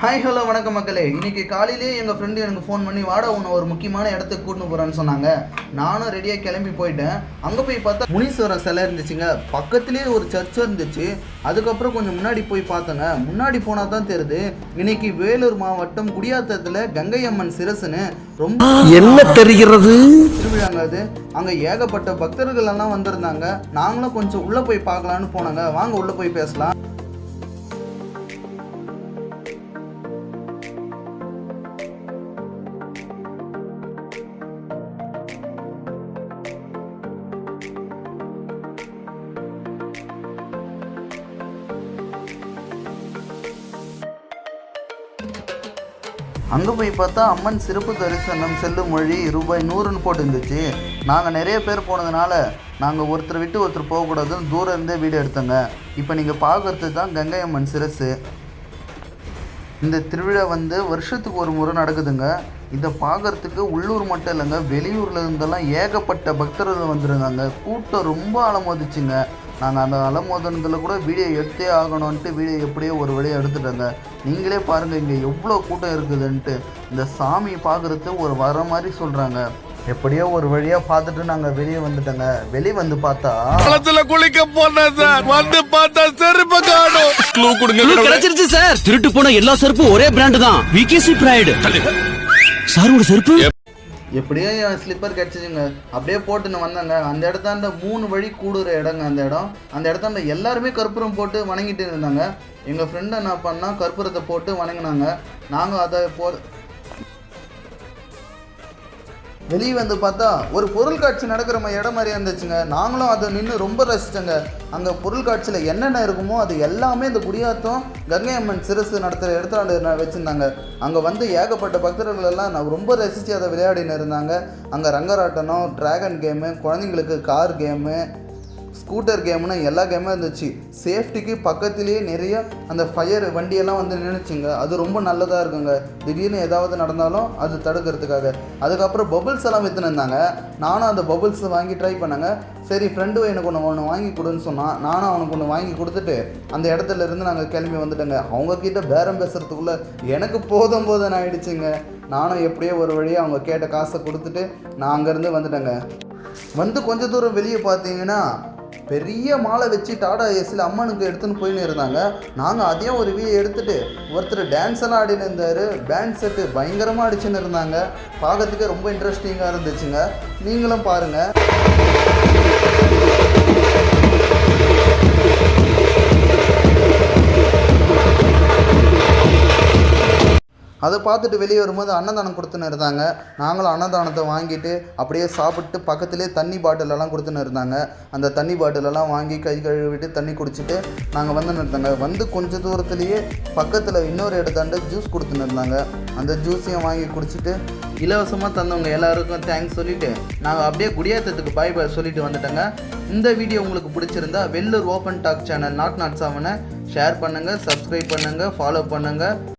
Hi hello வணக்கம் மக்களே. இன்றைக்கி காலையிலே எங்கள் ஃப்ரெண்டு எனக்கு ஃபோன் பண்ணி வாடா உன்னை ஒரு முக்கியமான இடத்துக்கு கூட்டின்னு போகிறேன்னு சொன்னாங்க. நானும் ரெடியாக கிளம்பி போயிட்டேன். அங்கே போய் பார்த்தா முனீஸ்வரர் சிலை இருந்துச்சுங்க. பக்கத்துலேயே ஒரு சர்ச்சும் இருந்துச்சு. அதுக்கப்புறம் கொஞ்சம் முன்னாடி போய் பார்த்தேங்க. முன்னாடி போனால் தான் தெரியுது இன்னைக்கு வேலூர் மாவட்டம் குடியாத்தத்தில் கங்கை அம்மன் சிரசுன்னு ரொம்ப என்ன தெரிகிறது திருவிழாங்க. அது அங்கே ஏகப்பட்ட பக்தர்கள் எல்லாம் வந்திருந்தாங்க. நாங்களும் கொஞ்சம் உள்ளே போய் பார்க்கலான்னு போனாங்க. வாங்க உள்ளே போய் பேசலாம். அங்கே போய் பார்த்தா அம்மன் சிறப்பு தரிசனம் செல்லும் மொழி ரூபாய் 100ன்னு போட்டு இருந்துச்சு. நாங்கள் நிறைய பேர் போனதுனால நாங்கள் ஒருத்தர் விட்டு ஒருத்தர் போகக்கூடாதுன்னு தூரம் இருந்தே வீடியோ எடுத்தோங்க. இப்போ நீங்கள் பார்க்குறது தான் கங்கை அம்மன் சிரசு. இந்த திருவிழா வருஷத்துக்கு ஒரு முறை நடக்குதுங்க. இதை பார்க்குறதுக்கு உள்ளூர் மட்டும் இல்லைங்க, வெளியூரில் இருந்தெல்லாம் ஏகப்பட்ட பக்தர்கள் வந்துருந்தாங்க. கூட்டம் ரொம்ப அலமோதிச்சுங்க. நாங்கள் அந்த அலமோதனத்தில் கூட வீடியோ எடுத்தே ஆகணும்ன்ட்டு வீடியோ எப்படியோ ஒரு வழியாக எடுத்துட்டோங்க. நீங்களே பாருங்கள் இங்கே எவ்வளோ கூட்டம் இருக்குதுன்ட்டு. இந்த சாமி பார்க்குறது ஒரு வர மாதிரி சொல்கிறாங்க. எப்படியோ ஒரு வழியாக பார்த்துட்டு நாங்கள் வெளியே வந்துட்டோங்க. வெளியே வந்து பார்த்தா குளிக்க போனேன் சார். வந்து பார்த்தா செருப்பு காணோம். க்ளூ கொடுங்க. கிடைச்சிருச்சு சார். திருட்டு போன எல்லா செருப்பும் ஒரே பிராண்ட் தான், விகேசி பிரைட். சார் ஒரு செருப்பு எப்படியோ என் ஸ்லிப்பர் கிடச்சிச்சுங்க. அப்படியே போட்டுன்னு வந்தாங்க. அந்த இடத்தாண்ட 3 வழி கூடுற இடங்க. அந்த இடத்தாண்ட எல்லாருமே கற்பூரம் போட்டு வணங்கிட்டு இருந்தாங்க. எங்கள் ஃப்ரெண்டை என்ன பண்ணால் கற்பூரத்தை போட்டு வணங்கினாங்க. நாங்கள் அதை வெளியே வந்து பார்த்தா ஒரு பொருள் காட்சி நடக்கிற இடம் மாதிரியே இருந்துச்சுங்க. நாங்களும் அதை நின்று ரொம்ப ரசித்தோங்க. அங்கே பொருள் காட்சியில் என்னென்ன இருக்குமோ அது எல்லாமே இந்த குடியாத்தம் கங்கை அம்மன் சிரசு நடத்துகிற இடத்துல வச்சுருந்தாங்க. அங்கே ஏகப்பட்ட பக்தர்கள் எல்லாம் நான் ரொம்ப ரசித்து அதை விளையாடின்னு இருந்தாங்க. அங்கே ரங்கராட்டனம், ட்ராகன் கேமு, குழந்தைங்களுக்கு கார் கேமு, ஸ்கூட்டர் கேம்னு எல்லா கேமும் இருந்துச்சு. சேஃப்டிக்கு பக்கத்துலேயே நிறைய அந்த ஃபயர் வண்டியெல்லாம் நின்றுச்சுங்க. அது ரொம்ப நல்லதாக இருக்குங்க. திடீர்னு ஏதாவது நடந்தாலும் அது தடுக்கிறதுக்காக. அதுக்கப்புறம் பபுள்ஸ் எல்லாம் விற்றுனிருந்தாங்க. நானும் அந்த பபுள்ஸ் வாங்கி ட்ரை பண்ணேங்க. சரி ஃப்ரெண்டு எனக்கு ஒன்று வாங்கி கொடுன்னு சொன்னான். நானும் அவனுக்கு ஒன்று வாங்கி கொடுத்துட்டு அந்த இடத்துல இருந்து நாங்கள் கிளம்பி வந்துட்டோங்க. அவங்கக்கிட்ட பேரம் பேசுகிறதுக்குள்ளே எனக்கு போதும் ஆகிடுச்சுங்க. நானும் எப்படியோ ஒரு வழியாக அவங்க கேட்ட காசை கொடுத்துட்டு நான் அங்கேருந்து வந்துட்டேங்க. கொஞ்சம் தூரம் வெளியே பார்த்தீங்கன்னா பெரிய மாலை வச்சு டாடா ஏசியில் அம்மனுக்கு எடுத்துன்னு போயின்னு இருந்தாங்க. நாங்கள் அதையும் ஒரு வீடியோ எடுத்துகிட்டு ஒருத்தர் டான்ஸ் எல்லாம் ஆடின்னு இருந்தார். பேண்ட் செட்டு பயங்கரமாக அடிச்சுன்னு இருந்தாங்க. பார்க்கறதுக்கே ரொம்ப இன்ட்ரெஸ்டிங்காக இருந்துச்சுங்க. நீங்களும் பாருங்கள். அதை பார்த்துட்டு வெளியே வரும்போது அன்னதானம் கொடுத்துன்னு இருந்தாங்க. நாங்களும் அன்னதானத்தை வாங்கிட்டு அப்படியே சாப்பிட்டு பக்கத்துலேயே தண்ணி பாட்டிலெல்லாம் கொடுத்துன்னு இருந்தாங்க. அந்த தண்ணி பாட்டிலெல்லாம் வாங்கி கை கழுவிட்டு தண்ணி குடிச்சிட்டு நாங்கள் இருந்தாங்க. கொஞ்சம் தூரத்துலேயே பக்கத்தில் இன்னொரு இடத்தாண்ட ஜூஸ் கொடுத்துன்னு இருந்தாங்க. அந்த ஜூஸையும் வாங்கி குடிச்சிட்டு இலவசமாக தந்தவங்க எல்லாருக்கும் தேங்க்ஸ் சொல்லிவிட்டு நாங்கள் அப்படியே குடியாத்தத்துக்கு பாய் பாய் சொல்லிட்டு வந்துட்டோங்க. இந்த வீடியோ உங்களுக்கு பிடிச்சிருந்தா வெள்ளூர் ஓப்பன் டாக் சேனல் நாட் 7 ஷேர் பண்ணுங்கள், சப்ஸ்கிரைப் பண்ணுங்கள், ஃபாலோ பண்ணுங்கள்.